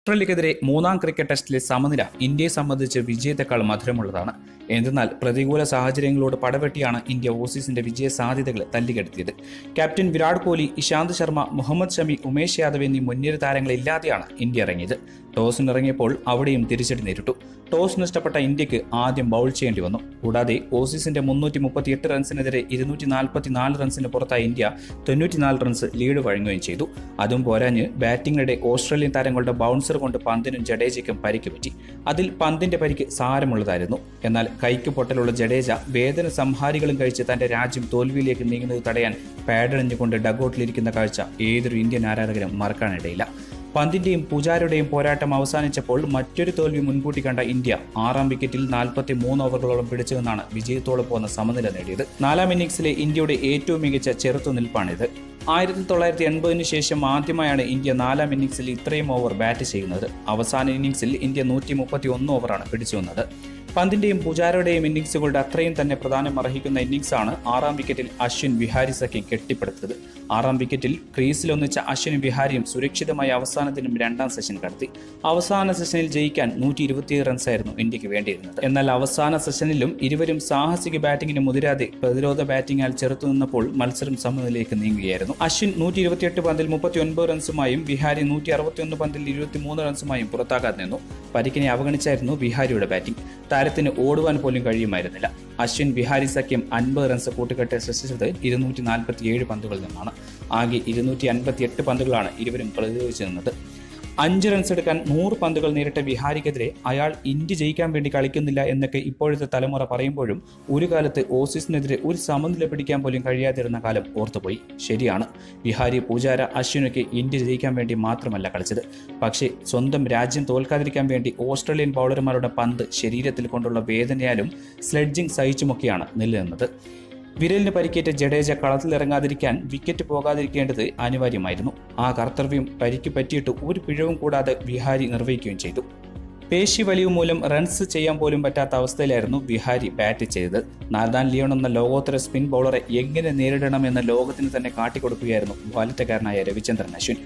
ഓസ്ട്രേലിയക്കെതിരെ മൂന്നാം ക്രിക്കറ്റ് ടെസ്റ്റിലെ സമനില ഇന്ത്യയെ സംബന്ധിച്ച് വിജയത്തെക്കാൾ മധുരമുള്ളതാണ്. എന്തെന്നാൽ പ്രതികൂല സാഹചര്യങ്ങളോട് പടവെട്ടിയാണ് ഇന്ത്യ ഓസീസിന്റെ വിജയ സാധ്യതകൾ തല്ലിക്കെടുത്തിയത്. ക്യാപ്റ്റൻ വിരാട് കോഹ്ലി, ഇശാന്ത് ശർമ്മ, മുഹമ്മദ് ഷമി, ഉമേഷ് യാദവ് എന്നീ മുൻനിര താരങ്ങളില്ലാതെയാണ് ഇന്ത്യ ഇറങ്ങിയത്. ടോസിനിറങ്ങിയപ്പോൾ അവിടെയും തിരിച്ചടി നേരിട്ടു. ടോസ് നഷ്ടപ്പെട്ട ഇന്ത്യക്ക് ആദ്യം ബൗൾ ചെയ്യേണ്ടി വന്നു. കൂടാതെ ഓസീസിന്റെ 338 റൺസിനെതിരെ 244 റൺസിന് പുറത്തായ ഇന്ത്യ 94 റൺസ് ലീഡ് വഴങ്ങുകയും ചെയ്തു. അതും പോരാഞ്ഞ് ബാറ്റിംഗിനിടെ ഓസ്ട്രേലിയൻ താരങ്ങളുടെ ബൗൺസർ കൊണ്ട് പന്തിനും ജഡേജയ്ക്കും പരിക്ക് പറ്റി. അതിൽ പന്തിന്റെ പരിക്ക് സാരമുള്ളതായിരുന്നു. എന്നാൽ കൈക്ക് പൊട്ടലുള്ള ജഡേജ വേദന സംഹാരികളും കഴിച്ച് തന്റെ രാജ്യം തോൽവിയിലേക്ക് നീങ്ങുന്നത് തടയാൻ പാഡണിഞ്ഞുകൊണ്ട് ഡഗൌട്ടിലിരിക്കുന്ന കാഴ്ച ഏതൊരു ഇന്ത്യൻ ആരാധകരും മറക്കാനിടയില്ല. പന്തിന്റെയും പൂജാരയുടെയും പോരാട്ടം അവസാനിച്ചപ്പോൾ മറ്റൊരു തോൽവി മുൻകൂട്ടി കണ്ട ഇന്ത്യ 6ാം വിക്കറ്റിൽ 43 ഓവറുകളോളം പിടിച്ചു നിന്നാണ് വിജയത്തോടെ പോകുന്ന സമനില നേടിയത്. 4ാം ഇന്നിംഗ്സിലെ ഇന്ത്യയുടെ ഏറ്റവും മികച്ച ചെറുത്തുനിൽപ്പാണിത്. 1980 ശേഷം ആദ്യമായാണ് ഇന്ത്യ 4ാം ഇന്നിംഗ്സിൽ ഇത്രയും ഓവർ ബാറ്റ് ചെയ്യുന്നത്. അവസാന ഇന്നിംഗ്സിൽ ഇന്ത്യ 131 ഓവറാണ് പിടിച്ചു വന്നത്. പന്തിന്റെയും പൂജാരയുടെയും ഇന്നിംഗ്സുകളുടെ അത്രയും തന്നെ പ്രധാനം അർഹിക്കുന്ന ഇന്നിംഗ്സാണ് 6ാം വിക്കറ്റിൽ അശ്വിൻ വിഹാരി സഖ്യം കെട്ടിപ്പടുത്തത്. 6ാം വിക്കറ്റിൽ ക്രീസിൽ ഒന്നിച്ച അശ്വിനും വിഹാരിയും സുരക്ഷിതമായി അവസാനത്തിനും 2ാം സെഷൻ കടത്തി. അവസാന സെഷനിൽ ജയിക്കാൻ 127 റൺസായിരുന്നു ഇന്ത്യക്ക് വേണ്ടിയിരുന്നത്. എന്നാൽ അവസാന സെഷനിലും ഇരുവരും സാഹസിക ബാറ്റിംഗിന് മുതിരാതെ പ്രതിരോധ ബാറ്റിംഗാൽ ചെറുത്തുനിന്നപ്പോൾ മത്സരം സമനിലയിലേക്ക് നീങ്ങുകയായിരുന്നു. അശ്വിൻ 128 പന്തിൽ 39 റൺസുമായും വിഹാരി 161 പന്തിൽ 23 റൺസുമായും പുറത്താകാതെ നിന്നു. പരിക്കിനെ അവഗണിച്ചായിരുന്നു വിഹാരിയുടെ ബാറ്റിംഗ്. താരത്തിന് ഓടുവാൻ പോലും കഴിയുമായിരുന്നില്ല. അശ്വിൻ വിഹാരി സഖ്യം 50 റൺസ് കൂട്ടുകെട്ട് സൃഷ്ടിച്ചത് 247 പന്തുകളിൽ നിന്നാണ്. ആകെ 258 പന്തുകളാണ് ഇരുവരും പ്രതിരോധിച്ചു നിന്നത്. 5 റൺസ് എടുക്കാൻ 100 പന്തുകൾ നേരിട്ട വിഹാരിക്കെതിരെ അയാൾ ഇന്ത്യ ജയിക്കാൻ വേണ്ടി കളിക്കുന്നില്ല എന്നൊക്കെ ഇപ്പോഴത്തെ തലമുറ പറയുമ്പോഴും ഒരു കാലത്ത് ഓസീസിനെതിരെ ഒരു സമനില പിടിക്കാൻ പോലും കഴിയാതിരുന്ന കാലം ഓർത്തുപോയി. ശരിയാണ്, വിഹാരി, പൂജാര, അശ്വിനൊക്കെ ഇന്ത്യ ജയിക്കാൻ വേണ്ടി മാത്രമല്ല കളിച്ചത്. പക്ഷേ സ്വന്തം രാജ്യം തോൽക്കാതിരിക്കാൻ വേണ്ടി ഓസ്ട്രേലിയൻ ബൗളർമാരുടെ പന്ത് ശരീരത്തിൽ കൊണ്ടുള്ള വേദനയാലും സ്ലെഡ്ജിംഗ് സഹിച്ചുമൊക്കെയാണ് നിലനിന്നത്. വിരലിന് പരിക്കേറ്റ ജഡേജ കളത്തിലിറങ്ങാതിരിക്കാൻ വിക്കറ്റ് പോകാതിരിക്കേണ്ടത് അനിവാര്യമായിരുന്നു. ആ കർത്തവ്യം പരിക്ക് പറ്റിയിട്ട് ഒരു പിഴവും കൂടാതെ വിഹാരി നിർവഹിക്കുകയും ചെയ്തു. പേശി വലിവ് മൂലം റൺസ് ചെയ്യാൻ പോലും പറ്റാത്ത അവസ്ഥയിലായിരുന്നു വിഹാരി ബാറ്റ് ചെയ്തത്. നാഥാൻ ലിയോൺ എന്ന ലോകോത്തര സ്പിൻ ബൗളറെ എങ്ങനെ നേരിടണമെന്ന് ലോകത്തിന് തന്നെ കാട്ടിക്കൊടുക്കുകയായിരുന്നു വാലറ്റക്കാരനായ രവിചന്ദ്രൻ അശ്വിൻ.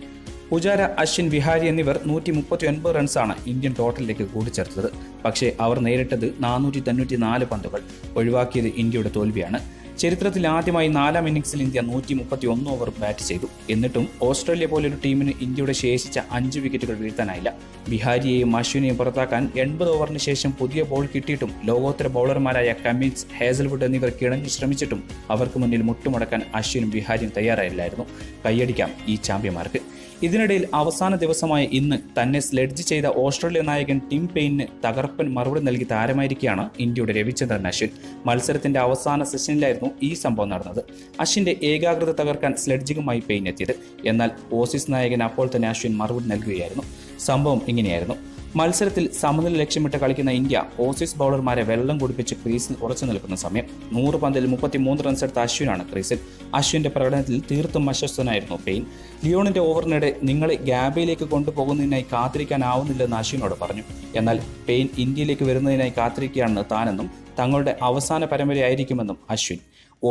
പൂജാര, അശ്വിൻ, വിഹാരി എന്നിവർ 139 റൺസാണ് ഇന്ത്യൻ ടോട്ടലിലേക്ക് കൂട്ടിച്ചേർത്തത്. പക്ഷേ അവർ നേരിട്ടത് 494 പന്തുകൾ. ഒഴിവാക്കിയത് ഇന്ത്യയുടെ തോൽവിയാണ്. ചരിത്രത്തിൽ ആദ്യമായി 4ാം ഇന്നിംഗ്സിൽ ഇന്ത്യ 131 ഓവർ ബാറ്റ് ചെയ്തു. എന്നിട്ടും ഓസ്ട്രേലിയ പോലൊരു ടീമിന് ഇന്ത്യയുടെ ശേഷിച്ച 5 വിക്കറ്റുകൾ വീഴ്ത്താനായില്ല. വിഹാരിയെയും അശ്വിനെയും പുറത്താക്കാൻ 80 ഓവറിന് ശേഷം പുതിയ ബോൾ കിട്ടിയിട്ടും ലോകോത്തര ബൗളർമാരായ കമ്മിൻസ്, ഹേസൽവുഡ് എന്നിവർ കിണഞ്ഞു ശ്രമിച്ചിട്ടും അവർക്ക് മുന്നിൽ മുട്ടുമടക്കാൻ അശ്വിനും വിഹാരിയും തയ്യാറായില്ലായിരുന്നു. കൈയടിക്കാം ഈ ചാമ്പ്യന്മാർക്ക്. ഇതിനിടയിൽ അവസാന ദിവസമായ ഇന്ന് തന്നെ സ്ലെഡ്ജ് ചെയ്ത ഓസ്ട്രേലിയ നായകൻ ടിം പെയിന് തകർപ്പൻ മറുപടി നൽകി താരമായിരിക്കുകയാണ് ഇന്ത്യയുടെ രവിചന്ദ്രൻ അശ്വിൻ. മത്സരത്തിന്റെ അവസാന സെഷനിലായിരുന്നു ഈ സംഭവം നടന്നത്. അശ്വിന്റെ ഏകാഗ്രത തകർക്കാൻ സ്ലെഡ്ജിങ്ങുമായി പെയിൻ എത്തിയത്. എന്നാൽ ഓസീസ് നായകൻ അപ്പോൾ തന്നെ അശ്വിൻ മറുപടി നൽകുകയായിരുന്നു. സംഭവം ഇങ്ങനെയായിരുന്നു. മത്സരത്തിൽ സമനില ലക്ഷ്യമിട്ട് കളിക്കുന്ന ഇന്ത്യ ഓസീസ് ബൗളർമാരെ വെള്ളം കുടിപ്പിച്ച് ക്രീസിൽ ഉറച്ചു നിൽക്കുന്ന സമയം 100 പന്തിൽ 33 റൺസ് എടുത്ത അശ്വിനാണ് ക്രീസിൽ. അശ്വിന്റെ പ്രകടനത്തിൽ തീർത്തും അസ്വസ്ഥനായിരുന്നു പെയിൻ. ലിയോണിന്റെ ഓവറിനിടെ നിങ്ങളെ ഗാബയിലേക്ക് കൊണ്ടുപോകുന്നതിനായി കാത്തിരിക്കാനാവുന്നില്ലെന്ന് അശ്വിനോട് പറഞ്ഞു. എന്നാൽ പെയിൻ ഇന്ത്യയിലേക്ക് വരുന്നതിനായി കാത്തിരിക്കുകയാണെന്ന് താനെന്നും തങ്ങളുടെ അവസാന പരമ്പരയായിരിക്കുമെന്നും അശ്വിൻ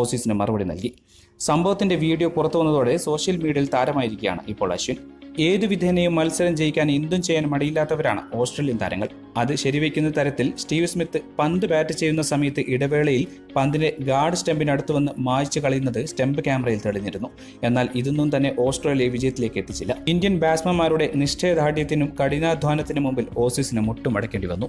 ഓസീസിന് മറുപടി നൽകി. സംഭവത്തിന്റെ വീഡിയോ പുറത്തു വന്നതോടെ സോഷ്യൽ മീഡിയയിൽ താരമായിരിക്കുകയാണ് ഇപ്പോൾ അശ്വിൻ. ഏതു വിധേനയും മത്സരം ജയിക്കാൻ എന്തും ചെയ്യാൻ മടിയില്ലാത്തവരാണ് ഓസ്ട്രേലിയൻ താരങ്ങൾ. അത് ശരിവയ്ക്കുന്ന തരത്തിൽ സ്റ്റീവ് സ്മിത്ത് പന്ത് ബാറ്റ് ചെയ്യുന്ന സമയത്ത് ഇടവേളയിൽ പന്തിനെ ഗാർഡ് സ്റ്റെമ്പിനടുത്ത് വന്ന് മായ്ച്ചു കളയുന്നത് സ്റ്റെമ്പ് ക്യാമറയിൽ തെളിഞ്ഞിരുന്നു. എന്നാൽ ഇതൊന്നും തന്നെ ഓസ്ട്രേലിയ വിജയത്തിലേക്ക് എത്തിച്ചില്ല. ഇന്ത്യൻ ബാറ്റ്സ്മാൻമാരുടെ നിശ്ചയദാർഢ്യത്തിനും കഠിനാധ്വാനത്തിനും മുമ്പിൽ ഓസീസിന് മുട്ടുമടക്കേണ്ടി വന്നു.